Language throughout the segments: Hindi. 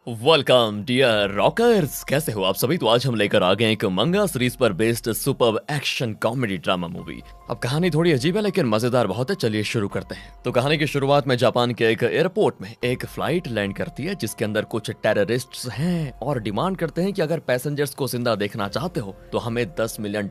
वेलकम डियर रॉकर्स, कैसे हो आप सभी। तो आज हम लेकर आ गए एक मंगा सीरीज पर based super action comedy drama movie. अब कहानी थोड़ी अजीब है लेकिन मजेदार बहुत है। चलिए शुरू करते हैं। तो कहानी की शुरुआत में जापान के एक एयरपोर्ट में एक फ्लाइट लैंड करती है जिसके अंदर कुछ टेररिस्ट्स हैं और डिमांड करते हैं कि अगर पैसेंजर्स को जिंदा देखना चाहते हो तो हमें $10 मिलियन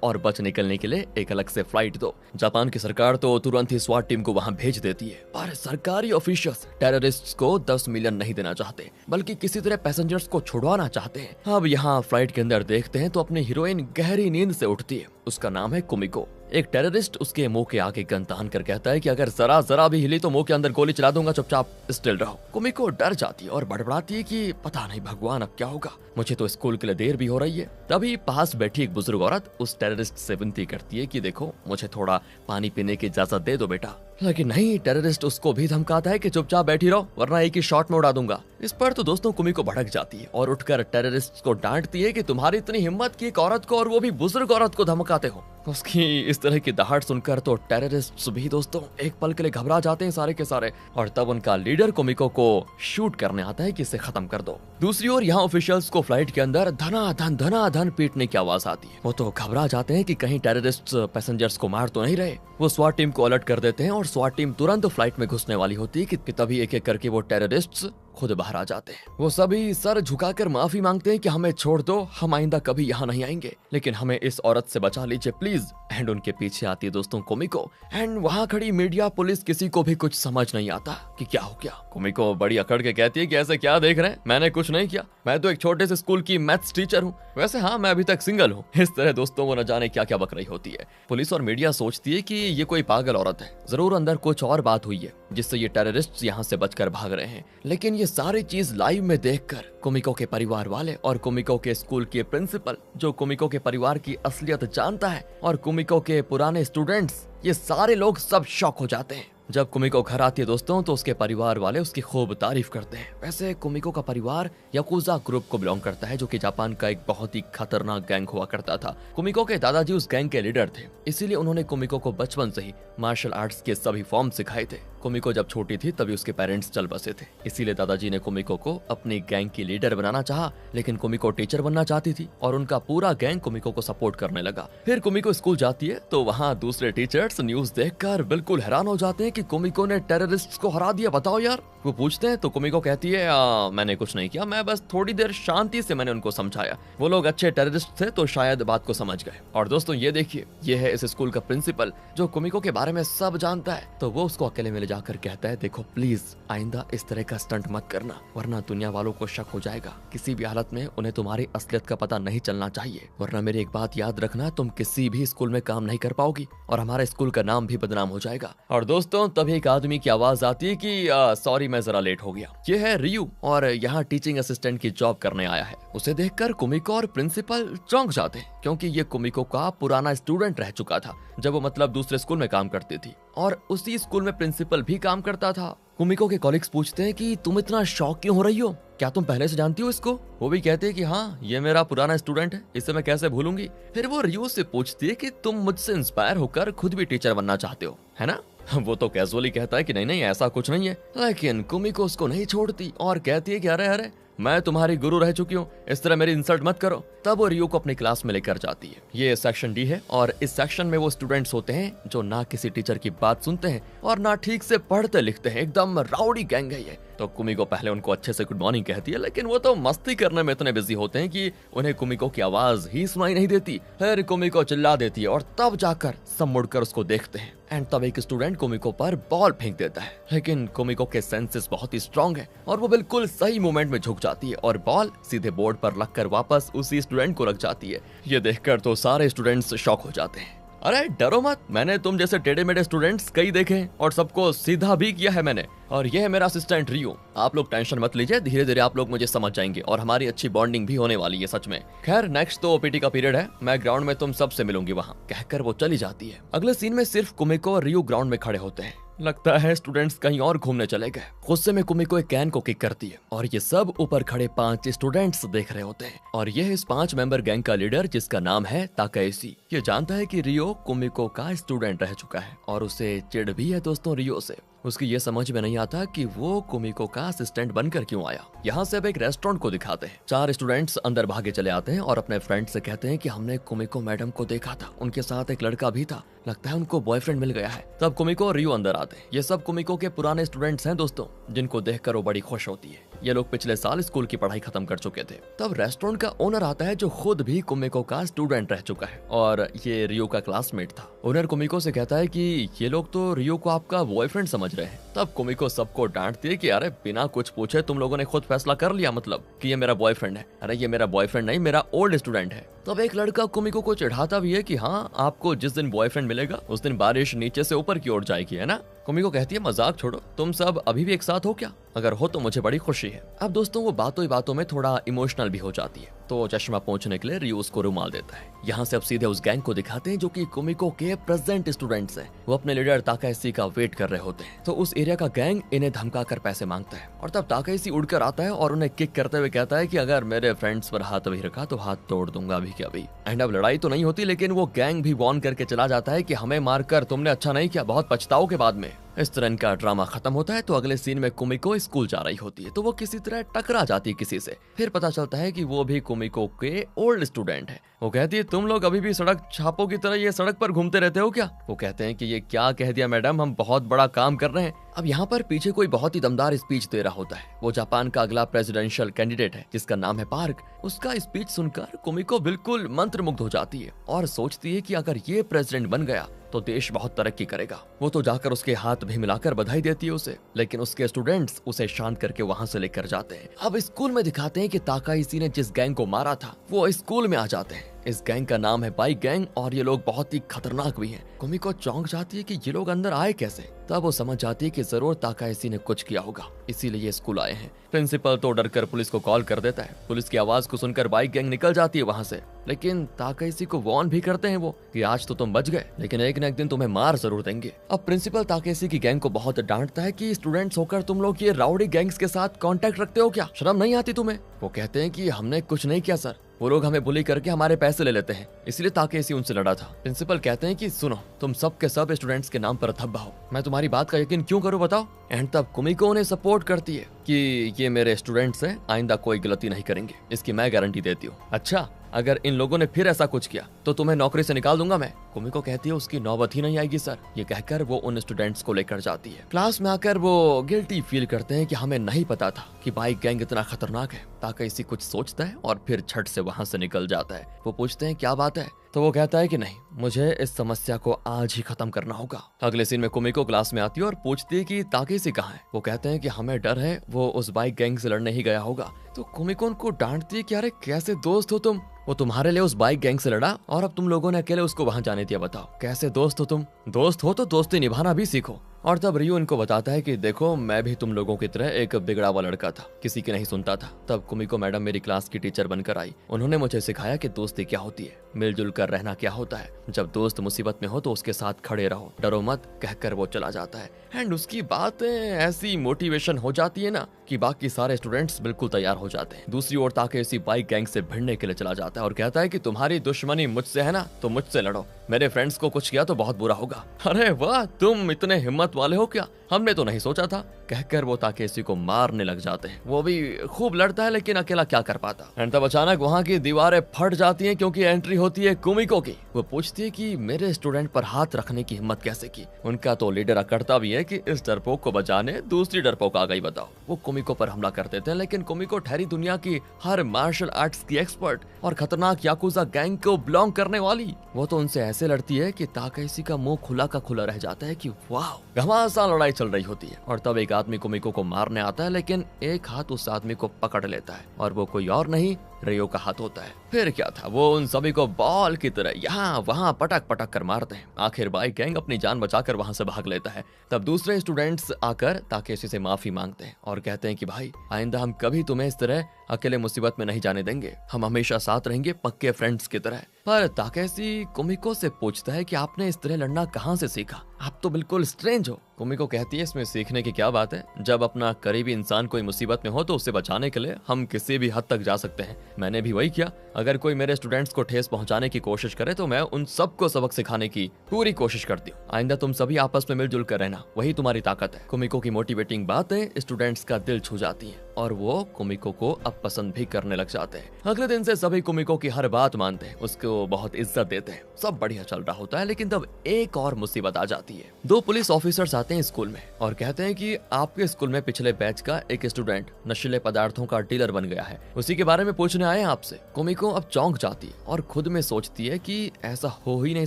और बच निकलने के लिए एक अलग से फ्लाइट दो। जापान की सरकार तो तुरंत ही स्वाट टीम को वहां भेज देती है, पर सरकारी ऑफिशियल्स टेररिस्ट्स को 10 मिलियन नहीं देना चाहते बल्कि किसी तरह पैसेंजर्स को छुड़वाना चाहते हैं। अब यहाँ फ्लाइट के अंदर देखते हैं तो अपनी हीरोइन गहरी नींद से उठती है। उसका नाम है कुमिको। एक टेररिस्ट उसके मुंह के आगे गन तान कर कहता है कि अगर जरा भी हिली तो मुंह के अंदर गोली चला दूंगा, चुपचाप स्टिल रहो। कुमिको डर जाती है और बड़बड़ाती है कि पता नहीं भगवान अब क्या होगा, मुझे तो स्कूल के लिए देर भी हो रही है। तभी पास बैठी एक बुजुर्ग औरत उस टेररिस्ट से विनती करती है कि देखो मुझे थोड़ा पानी पीने की इजाजत दे दो बेटा, लेकिन नहीं, टेररिस्ट उसको भी धमकाता है कि चुपचाप बैठी रहो वरना एक ही शॉट में उड़ा दूंगा। इस पर तो दोस्तों कुमिको भड़क जाती है और उठकर टेररिस्ट को डांटती है कि तुम्हारी इतनी हिम्मत की एक औरत को और वो भी बुजुर्ग औरत को धमकाते हो। उसकी इस तरह की दहाड़ सुनकर तो टेररिस्ट भी दोस्तों एक पल के लिए घबरा जाते हैं सारे के सारे, और तब उनका लीडर कुमिको को शूट करने आता है कि इसे खत्म कर दो। दूसरी ओर यहाँ ऑफिशियल्स को फ्लाइट के अंदर धना धन पीटने की आवाज आती है। वो तो घबरा जाते हैं कि कहीं टेररिस्ट पैसेंजर्स को मार तो नहीं रहे। वो स्वाट टीम को अलर्ट कर देते हैं और स्वाट टीम तुरंत फ्लाइट में घुसने वाली होती है कि तभी एक एक करके वो टेररिस्ट्स खुद बाहर आ जाते हैं। वो सभी सर झुकाकर माफी मांगते हैं कि हमें छोड़ दो, हम आइंदा कभी यहाँ नहीं आएंगे, लेकिन हमें इस औरत से बचा लीजिए प्लीज। एंड उनके पीछे आती है दोस्तों कुमिको। एंड वहाँ खड़ी मीडिया पुलिस किसी को भी कुछ समझ नहीं आता कि क्या हो गया। कुमिको बड़ी अकड़ के कहती है कि ऐसे क्या देख रहे हैं, मैंने कुछ नहीं किया, मैं तो एक छोटे से स्कूल की मैथ्स टीचर हूँ। वैसे हाँ, मैं अभी तक सिंगल हूँ। इस तरह दोस्तों वो न जाने क्या क्या बक रही होती है। पुलिस और मीडिया सोचती है कि ये कोई पागल औरत है, जरूर अंदर कुछ और बात हुई है जिससे ये टेररिस्ट यहाँ से बचकर भाग रहे हैं। लेकिन ये सारी चीज लाइव में देखकर कुमिको के परिवार वाले और कुमिको के स्कूल के प्रिंसिपल, जो कुमिको के परिवार की असलियत जानता है, और कुमिको के पुराने स्टूडेंट्स, ये सारे लोग सब शॉक हो जाते हैं। जब कुमिको घर आती है दोस्तों तो उसके परिवार वाले उसकी खूब तारीफ करते हैं। वैसे कुमिको का परिवार याकुजा ग्रुप को बिलोंग करता है, जो कि जापान का एक बहुत ही खतरनाक गैंग हुआ करता था। कुमिको के दादाजी उस गैंग के लीडर थे, इसीलिए उन्होंने कुमिको को बचपन से ही मार्शल आर्ट्स के सभी फॉर्म सिखाए थे। कुमिको जब छोटी थी तभी उसके पेरेंट्स चल बसे थे, इसीलिए दादाजी ने कुमिको को अपनी गैंग की लीडर बनाना चाहा, लेकिन कुमिको टीचर बनना चाहती थी और उनका पूरा गैंग कुमिको को सपोर्ट करने लगा। फिर कुमिको स्कूल जाती है तो वहाँ दूसरे टीचर्स न्यूज देखकर बिल्कुल हैरान हो जाते हैं कि कुमिको ने टेररिस्ट्स को हरा दिया, बताओ यार। वो पूछते हैं तो कुमिको कहती है मैंने कुछ नहीं किया, मैं बस थोड़ी देर शांति से मैंने उनको समझाया, वो लोग अच्छे टेररिस्ट थे तो शायद बात को समझ गए। और दोस्तों ये देखिए, ये है इस स्कूल का प्रिंसिपल जो कुमिको के बारे में सब जानता है। तो वो उसको अकेले में ले जाकर कहता है देखो प्लीज आइंदा इस तरह का स्टंट मत करना वरना दुनिया वालों को शक हो जाएगा। किसी भी हालत में उन्हें तुम्हारी असलियत का पता नहीं चलना चाहिए, वरना मेरी एक बात याद रखना, तुम किसी भी स्कूल में काम नहीं कर पाओगी और हमारे स्कूल का नाम भी बदनाम हो जाएगा। और दोस्तों तभी एक आदमी की आवाज आती है कि सॉरी मैं जरा लेट हो गया। ये है रियू और यहाँ टीचिंग असिस्टेंट की जॉब करने आया है। उसे देखकर कुमिको और प्रिंसिपल चौंक जाते हैं क्योंकि ये कुमिको का पुराना स्टूडेंट रह चुका था जब वो मतलब दूसरे स्कूल में काम करती थी, और उसी स्कूल में प्रिंसिपल भी काम करता था। कुमिको के कॉलिग्स पूछते हैं कि तुम इतना शॉक क्यों हो रही हो, क्या तुम पहले से जानती हो इसको? वो भी कहते हैं कि हाँ ये मेरा पुराना स्टूडेंट है, इसे मैं कैसे भूलूंगी। फिर वो रियू से पूछती है कि तुम मुझसे इंस्पायर होकर खुद भी टीचर बनना चाहते हो, है ना? वो तो कैजुअली कहता है कि नहीं नहीं ऐसा कुछ नहीं है, लेकिन कुमिको उसको नहीं छोड़ती और कहती है कि अरे अरे मैं तुम्हारी गुरु रह चुकी हूँ, इस तरह मेरी इंसल्ट मत करो। तब वो रियू को अपनी क्लास में लेकर जाती है। ये सेक्शन डी है और इस सेक्शन में वो स्टूडेंट्स होते हैं जो ना किसी टीचर की बात सुनते हैं और ना ठीक से पढ़ते लिखते हैं, एकदम राउडी गैंग है ये। तो कुमिको पहले उनको अच्छे से गुड मॉर्निंग कहती है, लेकिन वो तो मस्ती करने में इतने बिजी होते हैं कि उन्हें कुमिको की आवाज ही सुनाई नहीं देती। फिर कुमिको चिल्ला देती है और तब जाकर सब मुड़कर उसको देखते हैं। एंड तब एक स्टूडेंट कुमिको पर बॉल फेंक देता है, लेकिन कुमिको के सेंसेस बहुत ही स्ट्रांग है और वो बिल्कुल सही मोमेंट में झुक जाती है और बॉल सीधे बोर्ड पर लगकर वापस उसी स्टूडेंट को लग जाती है। ये देखकर तो सारे स्टूडेंट्स शॉक हो जाते हैं। अरे डरो मत, मैंने तुम जैसे टेढ़े मेढ़े स्टूडेंट्स कई देखे हैं और सबको सीधा भी किया है मैंने, और ये है मेरा असिस्टेंट रियू। आप लोग टेंशन मत लीजिए, धीरे धीरे आप लोग मुझे समझ जाएंगे और हमारी अच्छी बॉन्डिंग भी होने वाली है सच में। खैर नेक्स्ट तो ओपीटी का पीरियड है, मैं ग्राउंड में तुम सबसे मिलूंगी वहाँ, कहकर वो चली जाती है। अगले सीन में सिर्फ कुमिको और रियू ग्राउंड में खड़े होते हैं। लगता है स्टूडेंट्स कहीं और घूमने चले गए। गुस्से में कुमिको एक कैन को किक करती है और ये सब ऊपर खड़े 5 स्टूडेंट्स देख रहे होते हैं, और ये है इस 5 मेंबर गैंग का लीडर जिसका नाम है ताकेशी। ये जानता है कि रियो कुमिको का स्टूडेंट रह चुका है और उसे चिढ़ भी है दोस्तों रियो से। उसकी ये समझ में नहीं आता कि वो कुमिको का असिस्टेंट बनकर क्यों आया। यहाँ से अब एक रेस्टोरेंट को दिखाते हैं। 4 स्टूडेंट्स अंदर भागे चले आते हैं और अपने फ्रेंड से कहते हैं कि हमने कुमिको मैडम को देखा था, उनके साथ एक लड़का भी था, लगता है उनको बॉयफ्रेंड मिल गया है। तब कुमिको और रियो अंदर आते हैं। ये सब कुमिको के पुराने स्टूडेंट्स हैं दोस्तों, जिनको देखकर वो बड़ी खुश होती है। ये लोग पिछले साल स्कूल की पढ़ाई खत्म कर चुके थे। तब रेस्टोरेंट का ओनर आता है, जो खुद भी कुमिको का स्टूडेंट रह चुका है और ये रियो का क्लासमेट था। ओनर कुमिको से कहता है कि ये लोग तो रियो को आपका बॉयफ्रेंड समझ रहे हैं। तब कुमिको सबको डांटती है कि अरे बिना कुछ पूछे तुम लोगों ने खुद फैसला कर लिया, मतलब कि ये मेरा बॉयफ्रेंड है। अरे ये मेरा बॉयफ्रेंड नहीं, मेरा ओल्ड स्टूडेंट है। तब एक लड़का कुमिको को चिढ़ाता भी है कि हाँ, आपको जिस दिन बॉयफ्रेंड मिलेगा उस दिन बारिश नीचे से ऊपर की ओर जाएगी, है ना। कुमिको कहती है मजाक छोड़ो, तुम सब अभी भी एक साथ हो क्या? अगर हो तो मुझे बड़ी खुशी है। अब दोस्तों वो बातों ही बातों में थोड़ा इमोशनल भी हो जाती है, तो चश्मा पहुंचने के लिए रियो उसको रुमाल देता है। यहाँ से अब सीधे उस गैंग को दिखाते हैं जो कि कुमिको के प्रेजेंट स्टूडेंट्स हैं। वो अपने लीडर ताकायाशी का वेट कर रहे होते हैं। तो उस एरिया का गैंग इन्हें धमका कर पैसे मांगता है और तब ताकायाशी उड़कर आता है और उन्हें किक करते हुए कहता है कि अगर मेरे फ्रेंड्स पर हाथ भी रखा तो हाथ तोड़ दूंगा अभी के अभी। एंड अब लड़ाई तो नहीं होती, लेकिन वो गैंग भी वॉर्न करके चला जाता है कि हमें मारकर तुमने अच्छा नहीं किया, बहुत पछताओगे बाद में। इस तरह का ड्रामा खत्म होता है। तो अगले सीन में कुमिको स्कूल जा रही होती है, तो वो किसी तरह टकरा जाती है किसी से। फिर पता चलता है कि वो भी कुमिको के ओल्ड स्टूडेंट है। वो कहती है तुम लोग अभी भी सड़क छापों की तरह ये सड़क पर घूमते रहते हो क्या? वो कहते हैं कि ये क्या कह दिया मैडम, हम बहुत बड़ा काम कर रहे हैं। अब यहाँ पर पीछे कोई बहुत ही दमदार स्पीच दे रहा होता है। वो जापान का अगला प्रेसिडेंशियल कैंडिडेट है जिसका नाम है पार्क। उसका स्पीच सुनकर कुमिको बिल्कुल मंत्रमुग्ध हो जाती है और सोचती है कि अगर ये प्रेसिडेंट बन गया तो देश बहुत तरक्की करेगा। वो तो जाकर उसके हाथ भी मिलाकर बधाई देती है उसे, लेकिन उसके स्टूडेंट्स उसे शांत करके वहाँ से लेकर जाते हैं। अब स्कूल में दिखाते हैं कि ताकायाशी ने जिस गैंग को मारा था वो स्कूल में आ जाते हैं। इस गैंग का नाम है बाइक गैंग और ये लोग बहुत ही खतरनाक भी हैं। कुमिको चौंक जाती है कि ये लोग अंदर आए कैसे। तब वो समझ जाती है कि जरूर ताकायाशी ने कुछ किया होगा, इसीलिए ये स्कूल आए हैं। प्रिंसिपल तो डरकर पुलिस को कॉल कर देता है। पुलिस की आवाज को सुनकर बाइक गैंग निकल जाती है वहाँ से, लेकिन ताकायाशी को वार्न भी करते हैं वो कि आज तो तुम बच गए, लेकिन एक न एक दिन तुम्हें मार जरूर देंगे। अब प्रिंसिपल ताकायाशी की गैंग को बहुत डांटता है कि स्टूडेंट्स होकर तुम लोग ये राउडी गैंग्स के साथ कांटेक्ट रखते हो क्या? शर्म नहीं आती तुम्हें? वो कहते हैं कि हमने कुछ नहीं किया सर, वो लोग हमें बुली करके हमारे पैसे ले लेते हैं, इसलिए ताकायाशी उनसे लड़ा था। प्रिंसिपल कहते हैं कि सुनो, तुम सब के सब स्टूडेंट्स के नाम पर धब्बा हो, मैं तुम्हारी बात का यकीन क्यों करूं बताओ। एंड तब कुमिको उन्हें सपोर्ट करती है कि ये मेरे स्टूडेंट्स हैं, आइंदा कोई गलती नहीं करेंगे, इसकी मैं गारंटी देती हूँ। अच्छा, अगर इन लोगों ने फिर ऐसा कुछ किया तो तुम्हें नौकरी से निकाल दूंगा मैं। कुमिको कहती है उसकी नौबत ही नहीं आएगी सर। ये कहकर वो उन स्टूडेंट्स को लेकर जाती है। क्लास में आकर वो गिल्टी फील करते हैं कि हमें नहीं पता था कि बाइक गैंग इतना खतरनाक है। ताकायाशी कुछ सोचता है और फिर झट से वहाँ से निकल जाता है। वो पूछते हैं क्या बात है, तो वो कहता है कि नहीं, मुझे इस समस्या को आज ही खत्म करना होगा। अगले सीन में कुमिको क्लास में आती है और पूछती है कि ताकायाशी कहाँ है। वो कहते हैं कि हमें डर है वो उस बाइक गैंग से लड़ने ही गया होगा। तो कुमिको उनको डांटती है कि अरे कैसे दोस्त हो तुम, वो तुम्हारे लिए उस बाइक गैंग से लड़ा और अब तुम लोगों ने अकेले उसको वहां जाने दिया। बताओ कैसे दोस्त हो तुम? दोस्त हो तो दोस्ती निभाना भी सीखो। और तब रियो इनको बताता है कि देखो, मैं भी तुम लोगों की तरह एक बिगड़ा हुआ लड़का था, किसी की नहीं सुनता था। तब कुमिको मैडम मेरी क्लास की टीचर बनकर आई। उन्होंने मुझे सिखाया कि दोस्ती क्या होती है, मिलजुल कर रहना क्या होता है। जब दोस्त मुसीबत में हो तो उसके साथ खड़े रहो, डरो मत, कहकर वो चला जाता है। एंड उसकी बातें ऐसी मोटिवेशन हो जाती है ना कि बाकी सारे स्टूडेंट्स बिल्कुल तैयार हो जाते हैं। दूसरी ओर ताकायाशी बाइक गैंग से भिड़ने के लिए चला जाता है और कहता है कि तुम्हारी दुश्मनी मुझसे है ना, तो मुझसे लड़ो, मेरे फ्रेंड्स को कुछ किया तो बहुत बुरा होगा। अरे वाह, तुम इतने हिम्मत वाले हो क्या, हमने तो नहीं सोचा था, कहकर वो ताकायाशी को मारने लग जाते हैं। वो भी खूब लड़ता है लेकिन अकेला क्या कर पाता। एंड तब अचानक वहाँ की दीवारें फट जाती हैं क्योंकि एंट्री होती है कुमिको की। वो पूछती है कि मेरे स्टूडेंट पर हाथ रखने की हिम्मत कैसे की। उनका तो लीडर अकड़ता भी है कि इस डरपोक को बचाने दूसरी डरपोक आ गई। बताओ, वो कुमिको पर हमला कर देते हैं, लेकिन कुमिको ठहरी दुनिया की हर मार्शल आर्ट्स की एक्सपर्ट और खतरनाक याकुजा गैंग को बिलोंग करने वाली। वो तो उनसे ऐसे लड़ती है कि ताकायाशी का मुंह खुला का खुला रह जाता है कि वाह, घमासान लड़ाई चल रही होती है। और तब एक आदमी कुमिको को मारने आता है, लेकिन एक हाथ उस आदमी को पकड़ लेता है और वो कोई और नहीं, रियो का हाथ होता है। फिर क्या था, वो उन सभी को बॉल की तरह यहाँ वहाँ पटक पटक कर मारते हैं। आखिर बाइक गैंग अपनी जान बचाकर वहां से भाग लेता है। तब दूसरे स्टूडेंट्स आकर ताकायाशी से माफी मांगते हैं और कहते हैं कि भाई, आइंदा हम कभी तुम्हें इस तरह अकेले मुसीबत में नहीं जाने देंगे, हम हमेशा साथ रहेंगे पक्के फ्रेंड्स की तरह। पर ताकेशी कुमिको से पूछता है कि आपने इस तरह लड़ना कहाँ से सीखा, आप तो बिल्कुल स्ट्रेंज हो। कुमिको कहती है इसमें सीखने की क्या बात है, जब अपना करीबी इंसान कोई मुसीबत में हो तो उसे बचाने के लिए हम किसी भी हद तक जा सकते हैं। मैंने भी वही किया, अगर कोई मेरे स्टूडेंट्स को ठेस पहुंचाने की कोशिश करे तो मैं उन सबको सबक सिखाने की पूरी कोशिश करती हूँ। आइंदा तुम सभी आपस में मिलजुल कर रहना, वही तुम्हारी ताकत है। कुमिको की मोटिवेटिंग बातें स्टूडेंट्स का दिल छू जाती है और वो कुमिको को अब पसंद भी करने लग जाते हैं। अगले दिन से सभी कुमिको की हर बात मानते हैं, उसको बहुत इज्जत देते हैं, सब बढ़िया चल रहा होता है। लेकिन तब एक और मुसीबत आ जाती है। 2 पुलिस ऑफिसर्स आते हैं स्कूल में और कहते हैं कि आपके स्कूल में पिछले बैच का एक स्टूडेंट नशीले पदार्थों का डीलर बन गया है, उसी के बारे में पूछने आए हैं आपसे। कुमिको अब चौंक जाती है और खुद में सोचती है कि ऐसा हो ही नहीं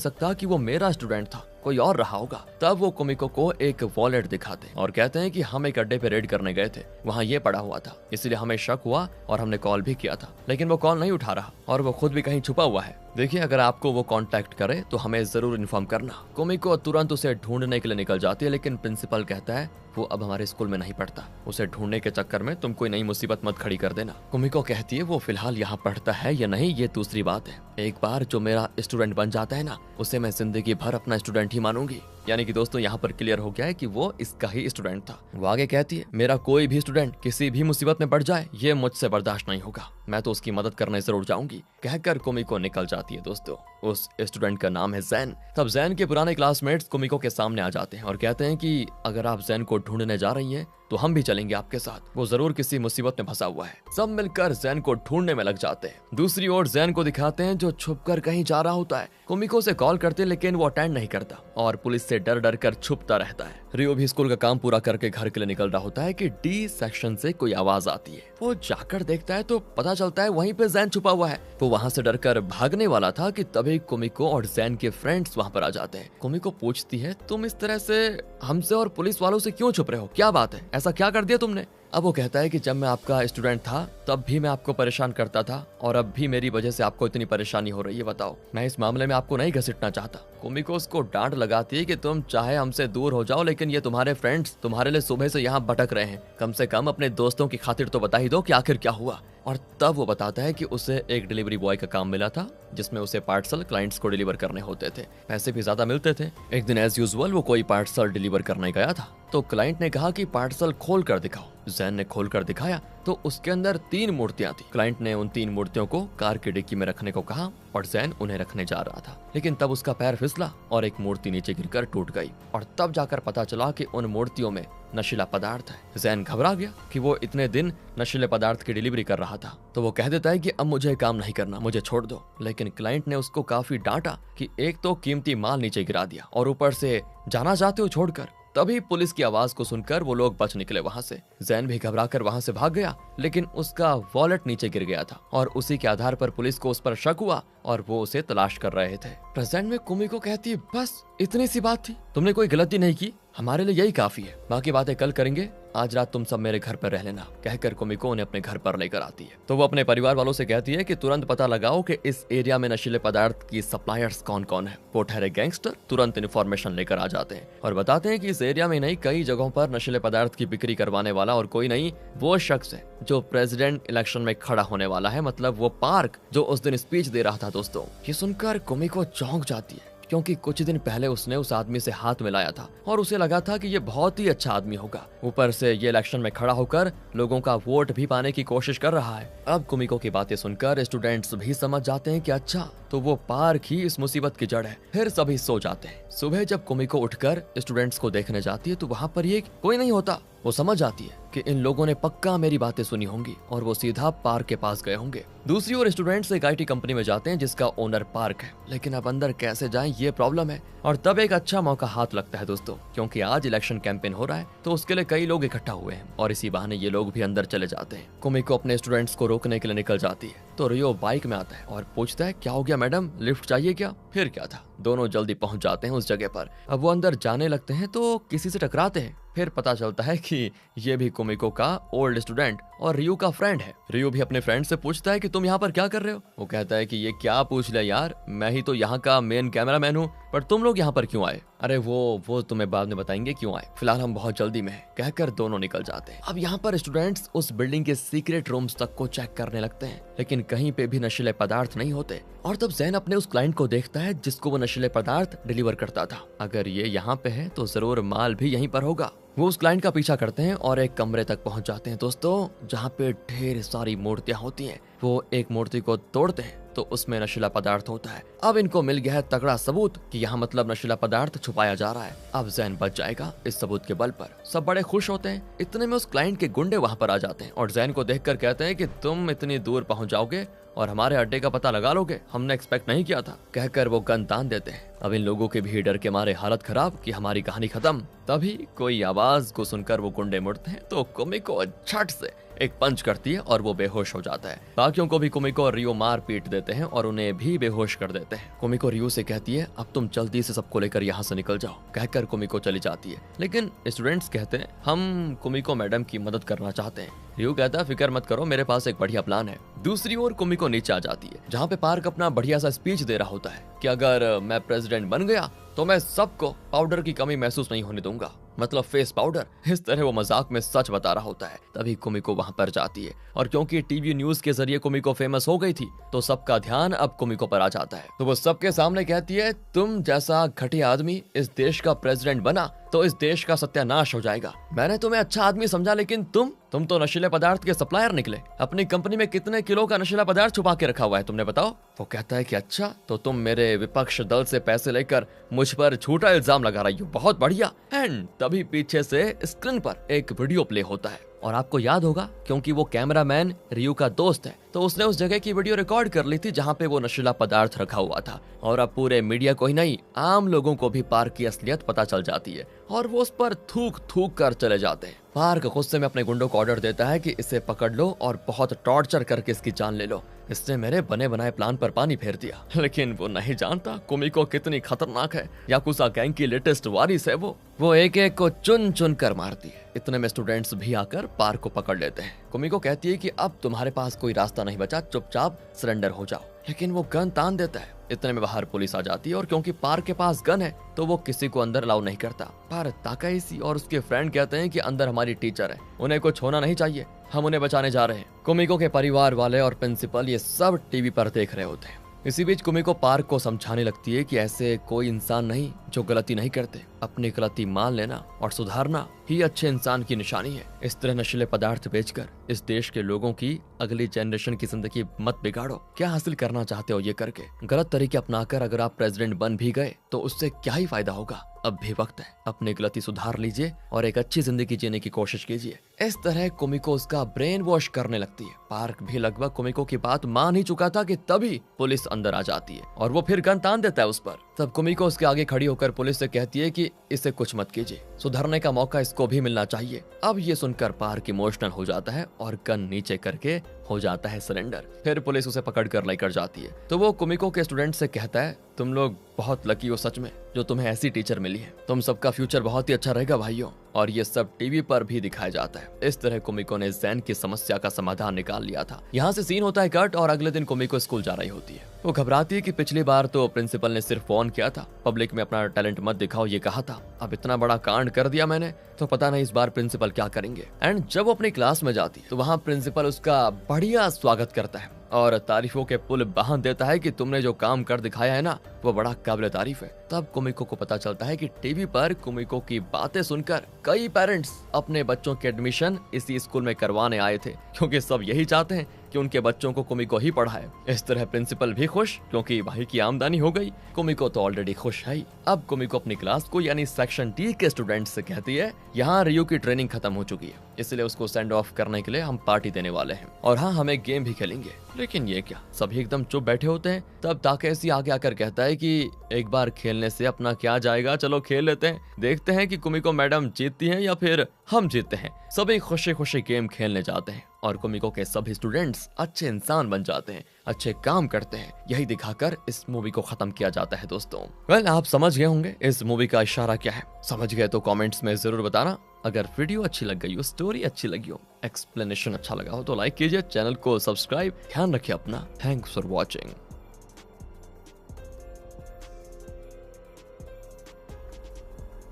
सकता कि वो मेरा स्टूडेंट था, कोई और रहा होगा। तब वो कुमिको को एक वॉलेट दिखाते हैं और कहते हैं कि हम एक अड्डे पे रेड करने गए थे, वहाँ ये पड़ा हुआ था, इसलिए हमें शक हुआ और हमने कॉल भी किया था, लेकिन वो कॉल नहीं उठा रहा और वो खुद भी कहीं छुपा हुआ है। देखिए, अगर आपको वो कांटेक्ट करे तो हमें जरूर इन्फॉर्म करना। कुमिको तुरंत उसे ढूंढने के लिए निकल जाती है, लेकिन प्रिंसिपल कहता है वो अब हमारे स्कूल में नहीं पढ़ता, उसे ढूंढने के चक्कर में तुम कोई नई मुसीबत मत खड़ी कर देना। कुमिको कहती है वो फिलहाल यहाँ पढ़ता है या नहीं ये दूसरी बात है, एक बार जो मेरा स्टूडेंट बन जाता है ना, उसे मैं जिंदगी भर अपना स्टूडेंट ही मानूंगी। यानी कि दोस्तों यहाँ पर क्लियर हो गया है कि वो इसका ही स्टूडेंट था। वो आगे कहती है मेरा कोई भी स्टूडेंट किसी भी मुसीबत में पड़ जाए ये मुझसे बर्दाश्त नहीं होगा, मैं तो उसकी मदद करने जरूर जाऊंगी। कहकर कुमिको निकल जाती है। दोस्तों उस स्टूडेंट का नाम है जैन। तब जैन के पुराने क्लासमेट्स कुमिको के सामने आ जाते हैं और कहते हैं कि अगर आप जैन को ढूंढने जा रही हैं तो हम भी चलेंगे आपके साथ, वो जरूर किसी मुसीबत में फंसा हुआ है। सब मिलकर जैन को ढूंढने में लग जाते हैं। दूसरी ओर जैन को दिखाते हैं जो छुपकर कहीं जा रहा होता है। कुमिको से कॉल करते हैं लेकिन वो अटेंड नहीं करता और पुलिस से डर डर कर छुपता रहता है। रियो भी स्कूल का काम पूरा करके घर के लिए निकल रहा होता है कि डी सेक्शन से कोई आवाज आती है। वो जाकर देखता है तो पता चलता है वहीं पे जैन छुपा हुआ है। वो वहां से डरकर भागने वाला था कि तभी कुमिको और जैन के फ्रेंड्स वहां पर आ जाते हैं। कुमिको पूछती है तुम इस तरह से हमसे और पुलिस वालों से क्यों छुप रहे हो, क्या बात है, ऐसा क्या कर दिया तुमने? अब वो कहता है कि जब मैं आपका स्टूडेंट था तब भी मैं आपको परेशान करता था और अब भी मेरी वजह से आपको इतनी परेशानी हो रही है, बताओ। मैं इस मामले में आपको नहीं घसीटना चाहता। कुमिको उसको डांट लगाती है कि तुम चाहे हमसे दूर हो जाओ लेकिन ये तुम्हारे फ्रेंड्स तुम्हारे लिए सुबह से यहाँ भटक रहे हैं, कम से कम अपने दोस्तों की खातिर तो बता ही दो कि आखिर क्या हुआ। और तब वो बताता है कि उसे एक डिलीवरी बॉय का काम मिला था जिसमें उसे पार्सल क्लाइंट्स को डिलीवर करने होते थे, पैसे भी ज्यादा मिलते थे। एक दिन एज यूजुअल वो कोई पार्सल डिलीवर करने गया था तो क्लाइंट ने कहा कि पार्सल खोल कर दिखाओ। जैन ने खोल कर दिखाया तो उसके अंदर 3 मूर्तियां थी। क्लाइंट ने उन 3 मूर्तियों को कार की डिक्की में रखने को कहा और जैन उन्हें रखने जा रहा था, लेकिन तब उसका पैर फिसला और एक मूर्ति नीचे गिरकर टूट गई और तब जाकर पता चला कि उन मूर्तियों में नशीला पदार्थ है। जैन घबरा गया कि वो इतने दिन नशीले पदार्थ की डिलीवरी कर रहा था, तो वो कह देता है कि अब मुझे काम नहीं करना, मुझे छोड़ दो। लेकिन क्लाइंट ने उसको काफी डांटा कि एक तो कीमती माल नीचे गिरा दिया और ऊपर से जाना चाहते हो छोड़कर। तभी पुलिस की आवाज को सुनकर वो लोग बच निकले वहां से। जैन भी घबराकर वहां से भाग गया, लेकिन उसका वॉलेट नीचे गिर गया था और उसी के आधार पर पुलिस को उस पर शक हुआ और वो उसे तलाश कर रहे थे। प्रेजेंट में कुमिको कहती है बस इतनी सी बात थी, तुमने कोई गलती नहीं की, हमारे लिए यही काफी है, बाकी बातें कल करेंगे, आज रात तुम सब मेरे घर पर रह लेना। कहकर कुमिको उन्हें अपने घर पर लेकर आती है। तो वो अपने परिवार वालों से कहती है कि तुरंत पता लगाओ कि इस एरिया में नशीले पदार्थ की सप्लायर्स कौन कौन है। वो ठहरे गैंगस्टर तुरंत इन्फॉर्मेशन लेकर आ जाते हैं और बताते हैं कि इस एरिया में नहीं कई जगहों पर नशीले पदार्थ की बिक्री करवाने वाला और कोई नहीं वो शख्स है जो प्रेसिडेंट इलेक्शन में खड़ा होने वाला है, मतलब वो पार्क जो उस दिन स्पीच दे रहा था। दोस्तों ये सुनकर कुमिको चौंक जाती है क्योंकि कुछ दिन पहले उसने उस आदमी से हाथ मिलाया था और उसे लगा था कि ये बहुत ही अच्छा आदमी होगा। ऊपर से ये इलेक्शन में खड़ा होकर लोगों का वोट भी पाने की कोशिश कर रहा है। अब कुमिको की बातें सुनकर स्टूडेंट्स भी समझ जाते हैं कि अच्छा तो वो पार्क ही इस मुसीबत की जड़ है। फिर सभी सो जाते हैं। सुबह जब कुमिको उठकर स्टूडेंट्स को देखने जाती है तो वहाँ पर ये कोई नहीं होता। वो समझ जाती है कि इन लोगों ने पक्का मेरी बातें सुनी होंगी और वो सीधा पार्क के पास गए होंगे। दूसरी ओर स्टूडेंट्स एक IT कंपनी में जाते हैं जिसका ओनर पार्क है, लेकिन अब अंदर कैसे जाएं ये प्रॉब्लम है। और तब एक अच्छा मौका हाथ लगता है दोस्तों, क्योंकि आज इलेक्शन कैंपेन हो रहा है तो उसके लिए कई लोग इकट्ठा हुए हैं और इसी बहाने ये लोग भी अंदर चले जाते हैं। कुमिको अपने स्टूडेंट्स को रोकने के लिए निकल जाती है तो रियो बाइक में आता है और पूछता है क्या हो गया मैडम, लिफ्ट चाहिए क्या? फिर क्या था, दोनों जल्दी पहुंच जाते हैं उस जगह पर। अब वो अंदर जाने लगते हैं तो किसी से टकराते हैं। फिर पता चलता है कि ये भी कुमिको का ओल्ड स्टूडेंट और रियो का फ्रेंड है। रियो भी अपने फ्रेंड से पूछता है कि तुम यहाँ पर क्या कर रहे हो। वो कहता है कि ये क्या पूछ लिया यार, मैं ही तो यहाँ का मेन कैमरामैन हूँ, पर तुम लोग यहाँ पर क्यों आए? अरे वो तुम्हें बाद में बताएंगे क्यों आए, फिलहाल हम बहुत जल्दी में हैं, कहकर दोनों निकल जाते हैं। अब यहाँ पर स्टूडेंट्स उस बिल्डिंग के सीक्रेट रूम्स तक को चेक करने लगते हैं, लेकिन कहीं पे भी नशीले पदार्थ नहीं होते। और तब जैन अपने उस क्लाइंट को देखता है जिसको वो नशीले पदार्थ डिलीवर करता था। अगर ये यहाँ पे है तो जरूर माल भी यहीं पर होगा। वो उस क्लाइंट का पीछा करते हैं और एक कमरे तक पहुंच जाते हैं दोस्तों, जहाँ पे ढेर सारी मूर्तियां होती हैं। वो एक मूर्ति को तोड़ते हैं तो उसमें नशीला पदार्थ होता है। अब इनको मिल गया है तगड़ा सबूत कि यहाँ मतलब नशीला पदार्थ छुपाया जा रहा है। अब जैन बच जाएगा इस सबूत के बल पर। सब बड़े खुश होते हैं। इतने में उस क्लाइंट के गुंडे वहाँ पर आ जाते हैं और जैन को देखकर कहते हैं कि तुम इतनी दूर पहुंच जाओगे और हमारे अड्डे का पता लगा लोगे, हमने एक्सपेक्ट नहीं किया था, कहकर वो गन तान देते हैं। अब इन लोगों के भी डर के मारे हालत खराब कि हमारी कहानी खत्म। तभी कोई आवाज को सुनकर वो गुंडे मुड़ते हैं तो कुमिको झट से एक पंच करती है और वो बेहोश हो जाता है। बाकियों को भी कुमिको और रियो मार पीट देते हैं और उन्हें भी बेहोश कर देते हैं। कुमिको रियो से कहती है अब तुम जल्दी से सबको लेकर यहाँ से निकल जाओ, कहकर कुमिको चली जाती है। लेकिन स्टूडेंट्स कहते हैं हम कुमिको मैडम की मदद करना चाहते हैं। रियो कहता है फिक्र मत करो, मेरे पास एक बढ़िया प्लान है। दूसरी ओर कुमिको नीचे आ जाती है जहाँ पे पार्क अपना बढ़िया सा स्पीच दे रहा होता है कि अगर मैं प्रेसिडेंट बन गया तो मैं सबको पाउडर की कमी महसूस नहीं होने दूंगा, मतलब फेस पाउडर। इस तरह वो मजाक में सच बता रहा होता है। तभी कुमिको वहां पर जाती है और क्योंकि टीवी न्यूज के जरिए कुमिको फेमस हो गई थी तो सबका ध्यान अब कुमिको पर आ जाता है। तो वो सबके सामने कहती है तुम जैसा घटिया आदमी इस देश का प्रेसिडेंट बना तो इस देश का सत्यानाश हो जाएगा। मैंने तुम्हें अच्छा आदमी समझा, लेकिन तुम तो नशीले पदार्थ के सप्लायर निकले। अपनी कंपनी में कितने किलो का नशीला पदार्थ छुपा के रखा हुआ है तुमने, बताओ। वो कहता है कि अच्छा तो तुम मेरे विपक्ष दल से पैसे लेकर मुझ पर झूठा इल्जाम लगा रही हो, बहुत बढ़िया। एंड तभी पीछे से स्क्रीन पर एक वीडियो प्ले होता है और आपको याद होगा क्योंकि वो कैमरामैन रियो का दोस्त है तो उसने उस जगह की वीडियो रिकॉर्ड कर ली थी जहाँ पे वो नशीला पदार्थ रखा हुआ था। और अब पूरे मीडिया को ही नहीं, आम लोगों को भी पार्क की असलियत पता चल जाती है और वो उस पर थूक थूक कर चले जाते हैं। पार्क गुस्से में अपने गुंडों को ऑर्डर देता है कि इसे पकड़ लो और बहुत टॉर्चर करके इसकी जान ले लो, इसने मेरे बने बनाए प्लान पर पानी फेर दिया। लेकिन वो नहीं जानता कुमिको कितनी खतरनाक है। याकुजा गैंग की लेटेस्ट वारिस है वो एक एक को चुन चुन कर मारती है। इतने में स्टूडेंट्स भी आकर पार्क को पकड़ लेते हैं। कुमिको कहती है कि अब तुम्हारे पास कोई रास्ता नहीं बचा, चुपचाप सरेंडर हो जाओ, लेकिन वो गन तान देता है। इतने में बाहर पुलिस आ जाती है और क्योंकि पार्क के पास गन है तो वो किसी को अंदर अलाउ नहीं करता। पर ताकाइशी और उसके फ्रेंड कहते हैं कि अंदर हमारी टीचर है, उन्हें कुछ होना नहीं चाहिए, हम उन्हें बचाने जा रहे हैं। कुमिको के परिवार वाले और प्रिंसिपल ये सब टीवी पर देख रहे होते हैं। इसी बीच कुमिको पार्क को समझाने लगती है कि ऐसे कोई इंसान नहीं जो गलती नहीं करते, अपनी गलती मान लेना और सुधारना ही अच्छे इंसान की निशानी है। इस तरह नशीले पदार्थ बेचकर इस देश के लोगों की अगली जनरेशन की जिंदगी मत बिगाड़ो। क्या हासिल करना चाहते हो ये करके? गलत तरीके अपनाकर अगर आप प्रेसिडेंट बन भी गए तो उससे क्या ही फायदा होगा। अब भी वक्त है, अपनी गलती सुधार लीजिए और एक अच्छी जिंदगी जीने की कोशिश कीजिए। इस तरह कुमिको उसका ब्रेन वॉश करने लगती है। पार्क भी लगभग कुमिको की बात मान ही चुका था कि तभी पुलिस अंदर आ जाती है और वो फिर गन तान देता है उस पर। तब कुमिको उसके आगे खड़ी होकर पुलिस से कहती है कि इसे कुछ मत कीजिए, सुधरने का मौका इसको भी मिलना चाहिए। अब ये सुनकर पार्क इमोशनल हो जाता है और गन नीचे करके हो जाता है सरेंडर। फिर पुलिस उसे पकड़ कर लेकर जाती है तो वो कुमिको के स्टूडेंट से कहता है तुम लोग बहुत लकी हो सच में जो तुम्हें ऐसी टीचर मिली है, तुम सबका फ्यूचर बहुत ही अच्छा रहेगा भाइयों। और ये सब टीवी पर भी दिखाया जाता है। इस तरह कुमिको ने जैन की समस्या का समाधान निकाल लिया था। यहाँ से सीन होता है कट और अगले दिन कुमिको स्कूल जा रही होती है। वो घबराती है कि पिछली बार तो प्रिंसिपल ने सिर्फ फोन किया था, पब्लिक में अपना टैलेंट मत दिखाओ ये कहा था, अब इतना बड़ा कांड कर दिया मैंने तो पता नहीं इस बार प्रिंसिपल क्या करेंगे। एंड जब वो अपनी क्लास में जाती है तो वहाँ प्रिंसिपल उसका बढ़िया स्वागत करता है और तारीफों के पुल बांध देता है कि तुमने जो काम कर दिखाया है ना वो बड़ा काबिल तारीफ है। तब कुमिको को पता चलता है कि टीवी पर कुमिको की बातें सुनकर कई पेरेंट्स अपने बच्चों के एडमिशन इसी स्कूल में करवाने आए थे क्योंकि सब यही चाहते हैं कि उनके बच्चों को कुमिको ही पढ़ाए। इस तरह प्रिंसिपल भी खुश क्योंकि भाई की आमदनी हो गई, कुमिको तो ऑलरेडी खुश है। अब कुमिको अपनी क्लास को यानी सेक्शन डी के स्टूडेंट से कहती है यहाँ रियो की ट्रेनिंग खत्म हो चुकी है, इसलिए उसको सेंड ऑफ करने के लिए हम पार्टी देने वाले हैं और हाँ हम एक गेम भी खेलेंगे। लेकिन ये क्या, सभी एकदम चुप बैठे होते हैं। तब ताकेशी आगे आकर कहता है कि एक बार खेलने से अपना क्या जाएगा, चलो खेल लेते हैं, देखते हैं कि कुमिको मैडम जीतती हैं या फिर हम जीतते हैं। सभी खुशी खुशी गेम खेलने जाते हैं और कुमिको के सभी स्टूडेंट्स अच्छे इंसान बन जाते हैं, अच्छे काम करते हैं। यही दिखाकर इस मूवी को खत्म किया जाता है दोस्तों। वेल, आप समझ गए होंगे इस मूवी का इशारा क्या है। समझ गए तो कमेंट्स में जरूर बताना। अगर वीडियो अच्छी लग गई हो, स्टोरी अच्छी लगी हो, एक्सप्लेनेशन अच्छा लगा हो तो लाइक कीजिए, चैनल को सब्सक्राइब। ध्यान रखिए अपना। Thanks for watching.